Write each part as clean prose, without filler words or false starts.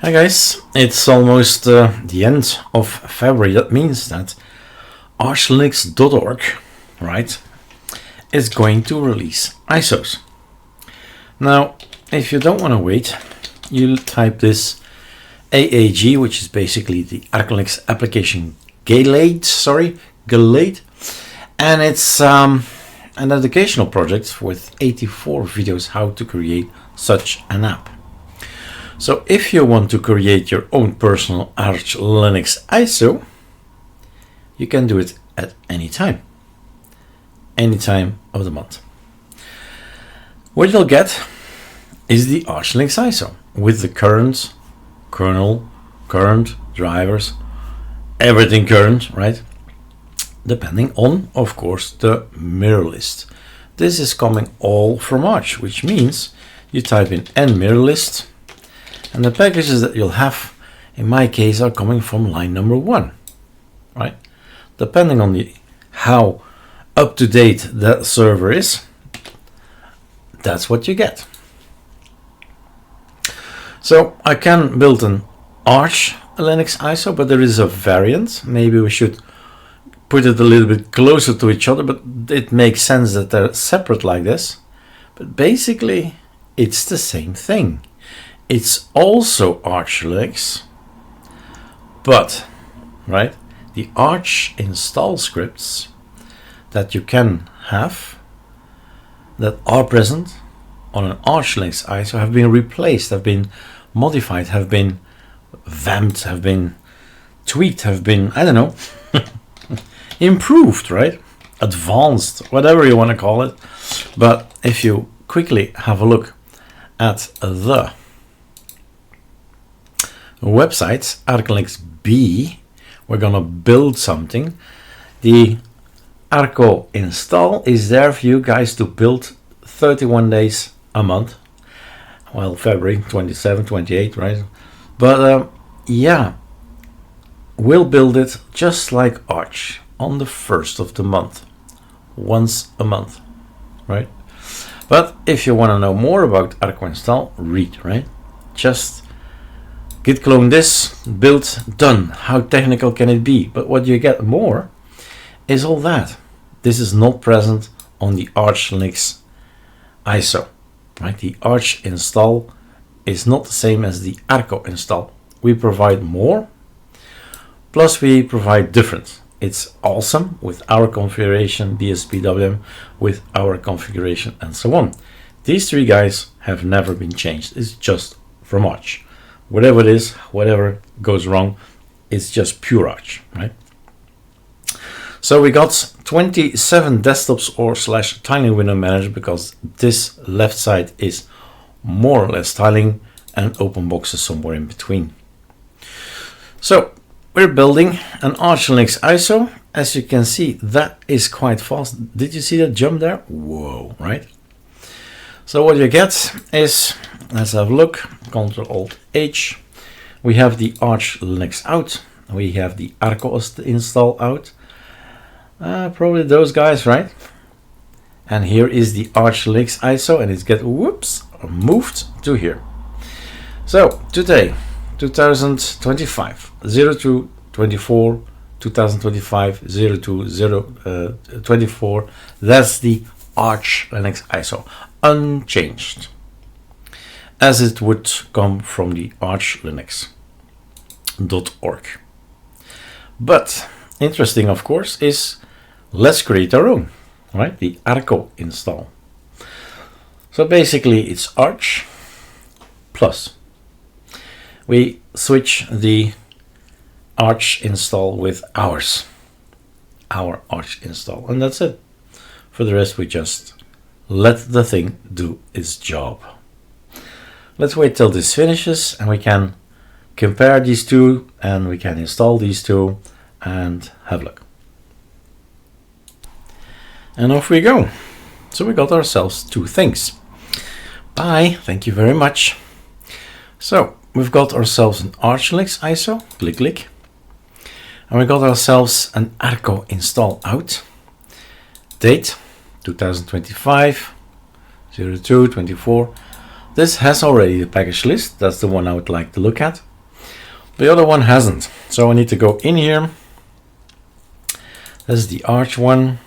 Hi guys, it's almost the end of February. That means that ArcoLinux.org, right, is going to release ISOs. Now, if you don't want to wait, you type this AAG, which is basically the ArcoLinux application Galade, and it's an educational project with 84 videos how to create such an app. So if you want to create your own personal ArcoLinux ISO, you can do it at any time of the month. What you'll get is the ArcoLinux ISO with the current kernel, current drivers, everything current, right? Depending on, of course, the mirror list. This is coming all from Arch, which means you type in mirror list, and the packages that you'll have, in my case, are coming from line number 1, right? Depending on how up to date that server is, that's what you get. So I can build an ArcoLinux ISO, but there is a variant. Maybe we should put it a little bit closer to each other, but it makes sense that they're separate like this. But basically, it's the same thing. It's also ArcoLinux, but, right, the Arch install scripts that you can have that are present on an ArcoLinux ISO have been replaced, have been modified, have been vamped, have been tweaked, have been, I don't know, improved, right? Advanced, whatever you want to call it. But if you quickly have a look at the website, ArcoLinux B, we're gonna build something. The Arco install is there for you guys to build 31 days a month. Well, February 27, 28, right? But yeah, we'll build it just like Arch on the 1st of the month, once a month, right? But if you want to know more about Arcoinstall, read, right? Just git clone this, build, done. How technical can it be? But what you get more is all that. This is not present on the ArcoLinux ISO, right? The Arch install is not the same as the Arco install. We provide more, plus we provide different. It's awesome with our configuration, BSPWM, with our configuration, and so on. These three guys have never been changed. It's just from Arch. Whatever it is, whatever goes wrong, it's just pure Arch, right? So we got 27 desktops or / tiling window manager, because this left side is more or less tiling and open boxes somewhere in between. So we're building an ArcoLinux ISO. As you can see, that is quite fast. Did you see that jump there? Whoa, right? So what you get is, let's have a look, Ctrl-Alt-H. We have the ArcoLinux out. We have the Arco install out. Probably those guys, right? And here is the ArcoLinux ISO, and it's get moved to here. So today, 2025, 02/24, 2025, 02/24. That's the ArcoLinux ISO, unchanged, as it would come from the ArcoLinux.org. But interesting, of course, is let's create our own, right? The Arco install. So basically it's Arch plus. We switch the Arch install with our Arch install, and that's it. For the rest, we just let the thing do its job. Let's wait till this finishes and we can compare these two, and we can install these two and have a look. And off we go. So we got ourselves two things. Bye, thank you very much. So we've got ourselves an ArcoLinux ISO, click, and we got ourselves an Arco install out. Date 2025, 02/24. This has already the package list. That's the one I would like to look at. The other one hasn't. So I need to go in here. This is the Arch one.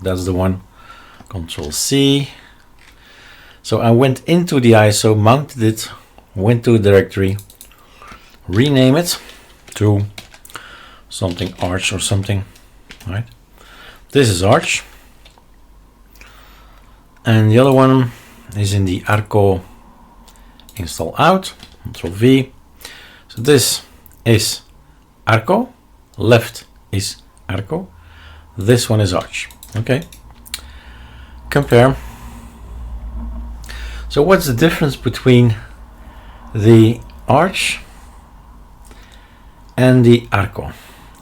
That's the one. Control C. So I went into the ISO, mounted it, went to a directory, rename it to something Arch or something, right? This is Arch. And the other one is in the Arco install out, Control V. So this is Arco, left is Arco, this one is Arch. Okay, compare. So what's the difference between the Arch and the Arco?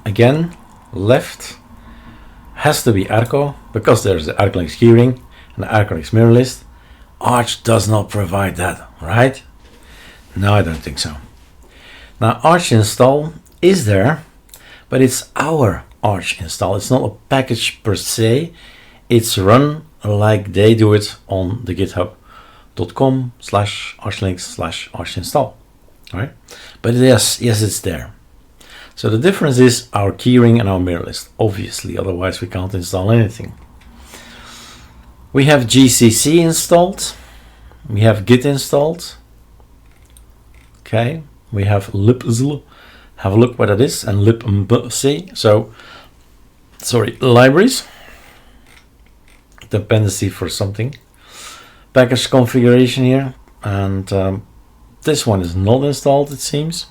Again, left has to be Arco because there's the ArcoLinux keyring and the ArcoLinux mirror list. Arch does not provide that, right? No, I don't think so. Now Arch install is there, but it's our Arch install. It's not a package per se. It's run like they do it on the github.com/archlinux/arch install, right? But yes, it's there. So the difference is our keyring and our mirror list, obviously, otherwise we can't install anything. We have GCC installed, we have Git installed, okay, we have libzl, have a look what that is, and libmc, so, sorry, libraries, dependency for something, package configuration here, and this one is not installed, it seems.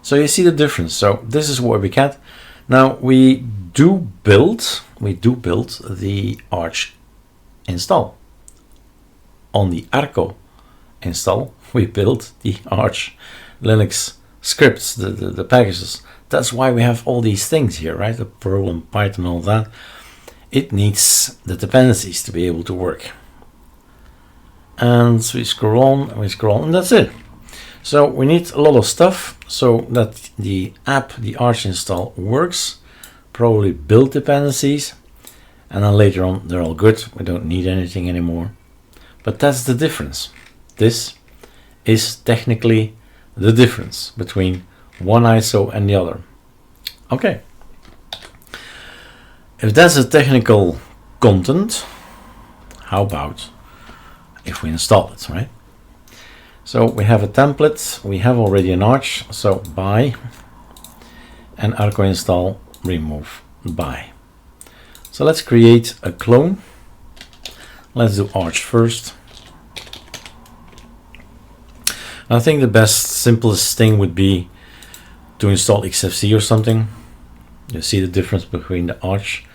So you see the difference. So this is what we get. Now we do build the Arch install. On the Arco install, we build the Arch Linux scripts, the packages. That's why we have all these things here, right? The Perl and Python, all that. It needs the dependencies to be able to work. And so we scroll on, and that's it. So we need a lot of stuff so that the app, the Arch install works. Probably build dependencies, and then later on they're all good. We don't need anything anymore. But that's the difference. This is technically the difference between one ISO and the other. Okay. If that's the technical content, how about if we install it, right? So we have a template, we have already an Arch, so buy and Arco install remove buy. So let's create a clone. Let's do Arch first. I think the best, simplest thing would be to install xfce or something. You see the difference between the Arch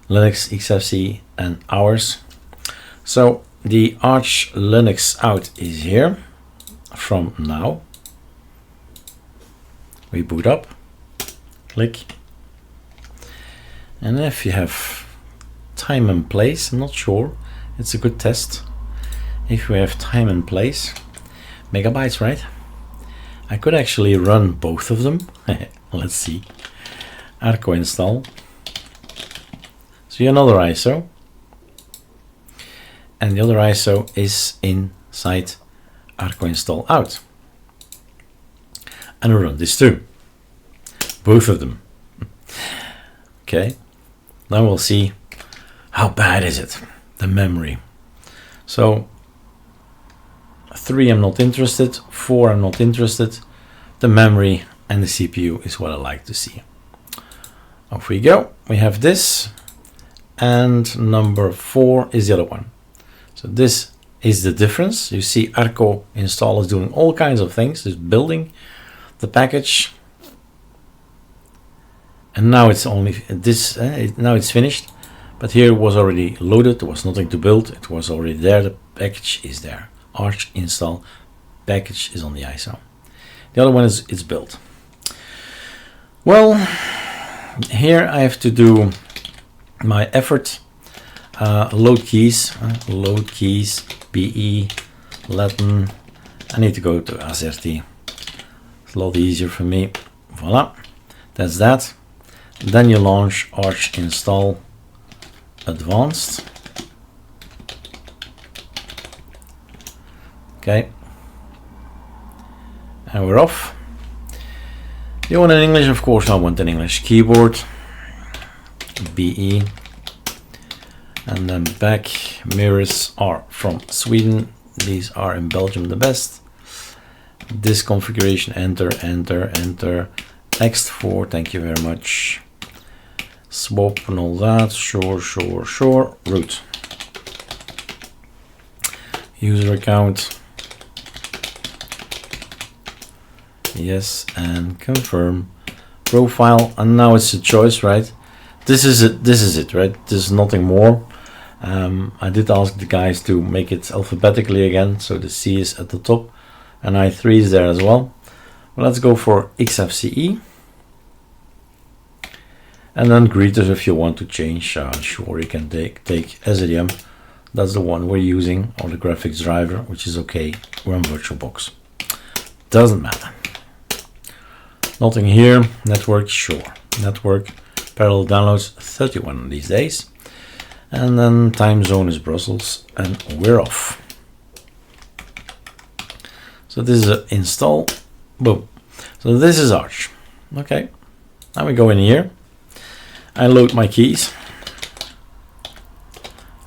Linux xfce and ours. So the Arch Linux out is here from now. We boot up, click, and if you have time and place, I'm not sure, it's a good test. If we have time and place, megabytes, right? I could actually run both of them. Let's see. Arco install. So another ISO. And the other ISO is inside Arco install out. And we run this too. Both of them. Okay. Now we'll see how bad is it, the memory. So 3 I'm not interested, 4 I'm not interested. The memory and the CPU is what I like to see. Off we go. We have this, and number 4 is the other one. So this is the difference. You see Arco install is doing all kinds of things. It's building the package. And now it's only this, now it's finished. But here it was already loaded. There was nothing to build. It was already there. The package is there. Arch install package is on the ISO. The other one is it's built. Well, here I have to do my effort. Load keys, BE, Latin. I need to go to AZERTY. It's a lot easier for me. Voila, that's that. Then you launch Arch install advanced. Okay, and we're off. You want in English? Of course I want in English. Keyboard, BE, and then back. Mirrors are from Sweden. These are in Belgium the best. This configuration, enter, enter, enter. Ext4, thank you very much. Swap and all that, sure, sure, sure. Root. User account. Yes, and confirm. Profile, and now it's a choice, right? This is it, right? There's nothing more. I did ask the guys to make it alphabetically again, so the C is at the top, and I3 is there as well. Well, let's go for xfce. And then greeters if you want to change, sure, you can take SDM. That's the one we're using, or the graphics driver, which is okay. We're on VirtualBox. Doesn't matter. Nothing here. Network, sure. Network, parallel downloads, 31 these days. And then time zone is Brussels, and we're off. So this is an install. Boom. So this is Arch. Okay. Now we go in here. I load my keys.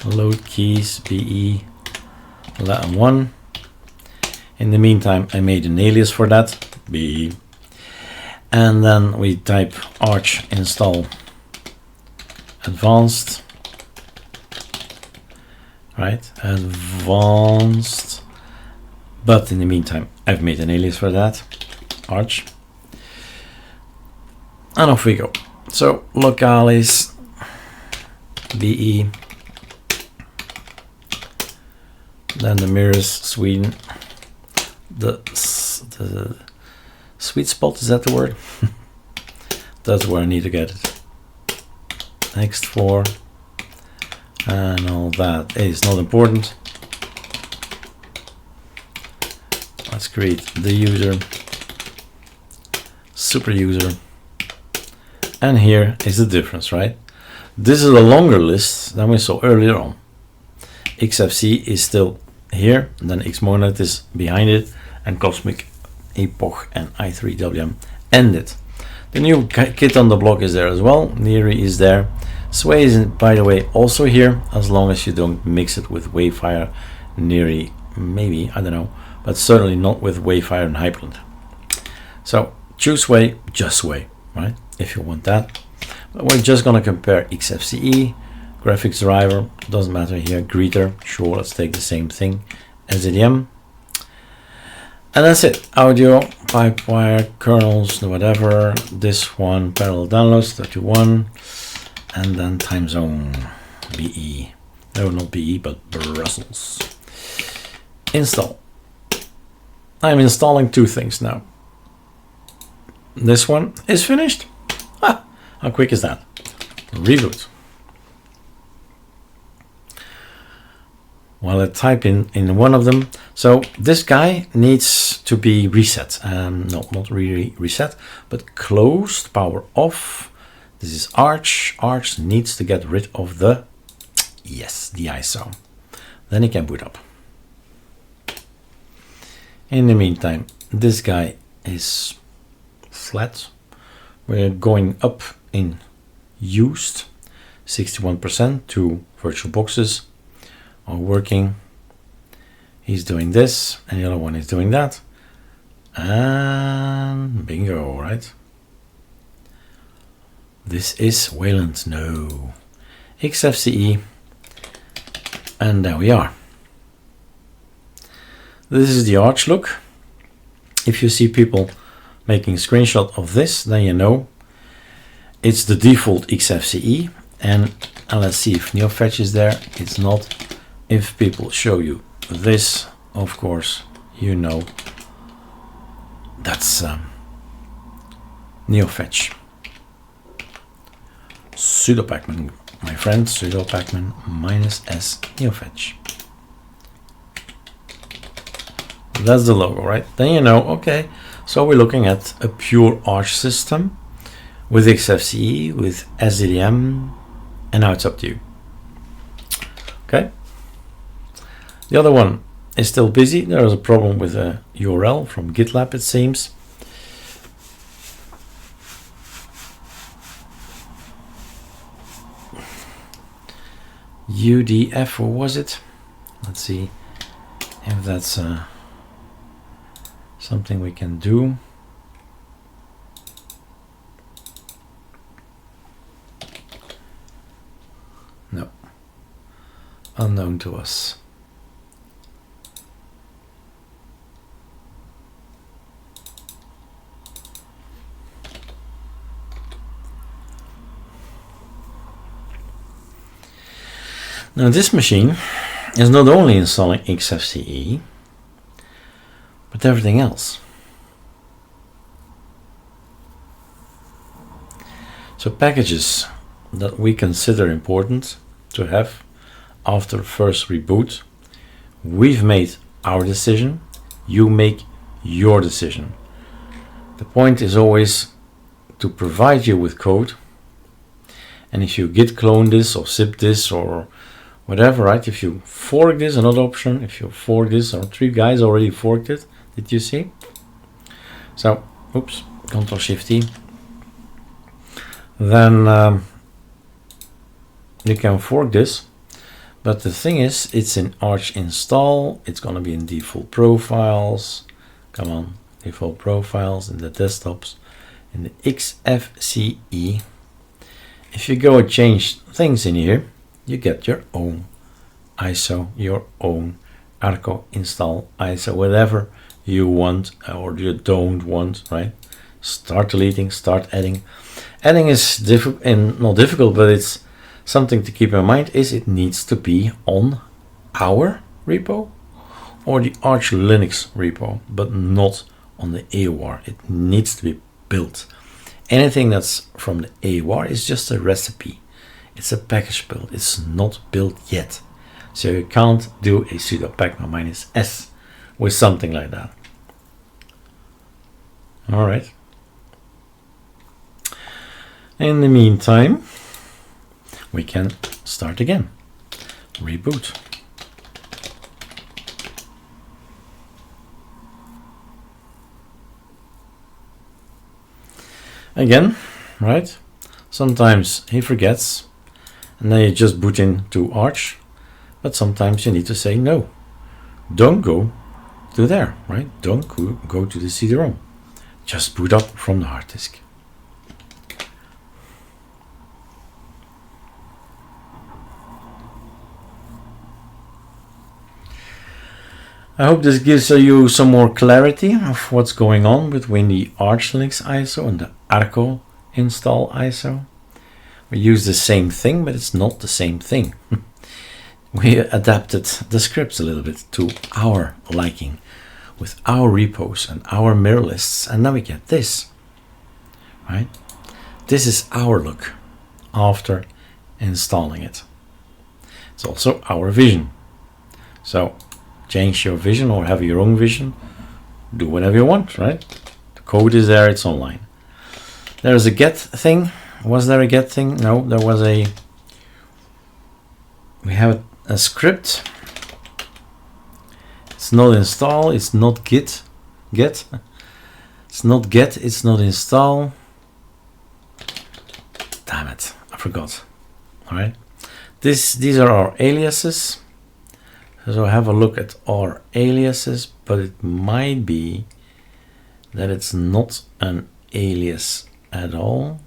Load keys, BE, Latin 1. In the meantime, I made an alias for that, BE. And then we type Arch install advanced. Right, advanced. But in the meantime, I've made an alias for that, Arch. And off we go. So localis BE, then the mirrors Sweden, the sweet spot, is that the word? That's where I need to get it. Ext4 and all that is not important. Let's create the user, super user. And here is the difference, right? This is a longer list than we saw earlier on. XFC is still here, and then Xmonad is behind it, and Cosmic, Epoch, and i3WM ended. The new kit on the block is there as well. Neri is there. Sway is, by the way, also here, as long as you don't mix it with Wayfire, Neri, maybe, I don't know, but certainly not with Wayfire and Hyperland. So choose Sway, just Sway, right? If you want that. But we're just gonna compare xfce, graphics driver, doesn't matter here, greeter, sure, let's take the same thing, SDM. And that's it. Audio, pipewire, kernels, whatever. This one, parallel downloads, 31. And then time zone, BE. No, not BE, but Brussels. Install. I'm installing two things now. This one is finished. Ah, how quick is that? Reboot. Well, I type in one of them. So this guy needs to be reset. No, not really reset, but closed, power off. This is Arch. Arch needs to get rid of the, yes, the ISO. Then he can boot up. In the meantime, this guy is flat. We're going up in used, 61% to virtual boxes are working. He's doing this, and the other one is doing that. And bingo, right? This is Wayland, no. XFCE, and there we are. This is the Arch look. If you see people making a screenshot of this, then you know it's the default XFCE. And let's see if NeoFetch is there. It's not. If people show you this, of course, you know that's NeoFetch. Sudo pacman, my friend, sudo pacman -s NeoFetch. That's the logo, right? Then you know, okay, so we're looking at a pure Arch system with XFCE, with SDM, and now it's up to you. Okay. The other one is still busy. There is a problem with a URL from GitLab, it seems. UDF, or was it? Let's see if that's something we can do. No, unknown to us. Now this machine is not only installing xfce, but everything else. So packages that we consider important to have after first reboot, we've made our decision, you make your decision. The point is always to provide you with code, and if you git clone this or zip this or whatever, right? If you fork this, another option, if you fork this, or 3 guys already forked it, did you see? So, oops, Ctrl Shift T. Then you can fork this, but the thing is, it's in Arcoinstall, it's gonna be in default profiles, come on, default profiles in the desktops, in the xfce. If you go and change things in here, you get your own ISO, your own Arcoinstall ISO, whatever you want or you don't want, right? Start deleting, start adding. Adding is difficult, and not difficult, but it's something to keep in mind is it needs to be on our repo or the ArcoLinux repo, but not on the AOR. It needs to be built. Anything that's from the AOR is just a recipe. It's a package build. It's not built yet. So you can't do a sudo pacman -s with something like that. All right. In the meantime, we can start again. Reboot. Again, right? Sometimes he forgets, and then you just boot into Arch, but sometimes you need to say no. Don't go to there, right? Don't go to the CD-ROM. Just boot up from the hard disk. I hope this gives you some more clarity of what's going on between the ArcoLinux ISO and the ArcoInstall ISO. We use the same thing, but it's not the same thing. We adapted the scripts a little bit to our liking with our repos and our mirror lists, and now we get this, right? This is our look after installing it. It's also our vision. So change your vision or have your own vision, do whatever you want, right? The code is there, it's online. There's a get thing. Was there a get thing? No, there was we have a script. It's not install, it's not get. It's not get, it's not install. Damn it, I forgot. All right, these are our aliases. So have a look at our aliases, but it might be that it's not an alias at all.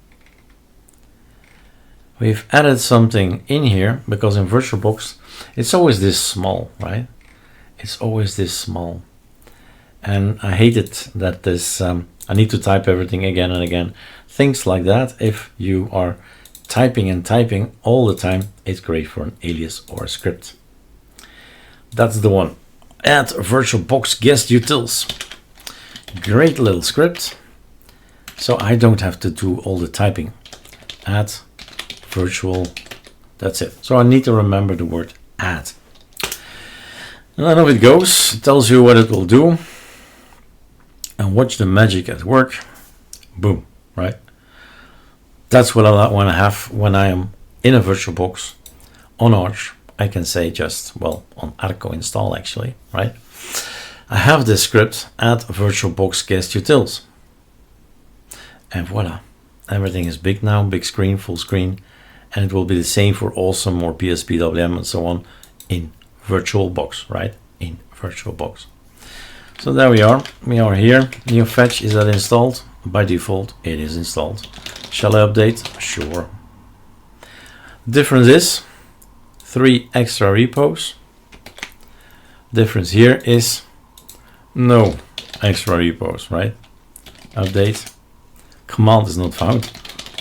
We've added something in here because in VirtualBox it's always this small, right? It's always this small, and I hate it that this I need to type everything again and again. Things like that, if you are typing and typing all the time, it's great for an alias or a script. That's the one. Add VirtualBox guest utils. Great little script. So I don't have to do all the typing. Add virtual. That's it. So I need to remember the word add. And then off it goes. It tells you what it will do. And watch the magic at work. Boom. Right? That's what I want to have when I am in a VirtualBox on Arch. I can say just, well, on Arcoinstall actually, right? I have this script, add VirtualBox guest utils. And voila, everything is big now, big screen, full screen, and it will be the same for Awesome or PSPWM and so on in VirtualBox, right? In VirtualBox. So there we are here. NeoFetch, is that installed? By default, it is installed. Shall I update? Sure. Difference is 3 extra repos. Difference here is no extra repos, right? Update. Command is not found.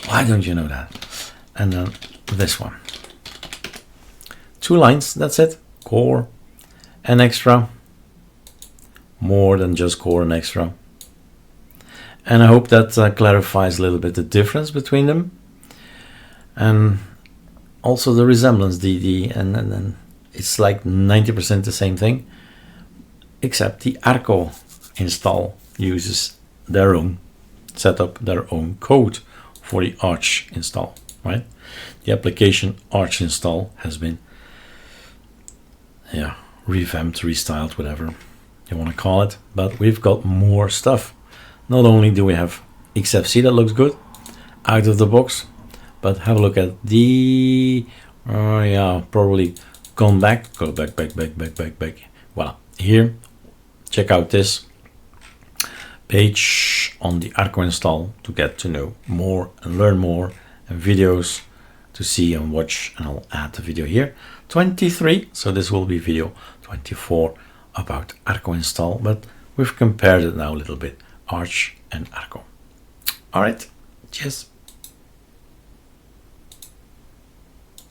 Why don't you know that? And then this one. 2 lines, that's it. Core and extra. More than just core and extra. And I hope that clarifies a little bit the difference between them. And also the resemblance, and then it's like 90% the same thing, except the Arco install uses their own setup, their own code for the Arch install, right? The application Arch install has been revamped, restyled, whatever you want to call it, but we've got more stuff. Not only do we have xfce that looks good out of the box, but have a look at the probably go back. Well, here, check out this page on the Arco install to get to know more and learn more, and videos to see and watch, and I'll add the video here 23, so this will be video 24 about Arco install, but we've compared it now a little bit, Arch and Arco. All right, cheers.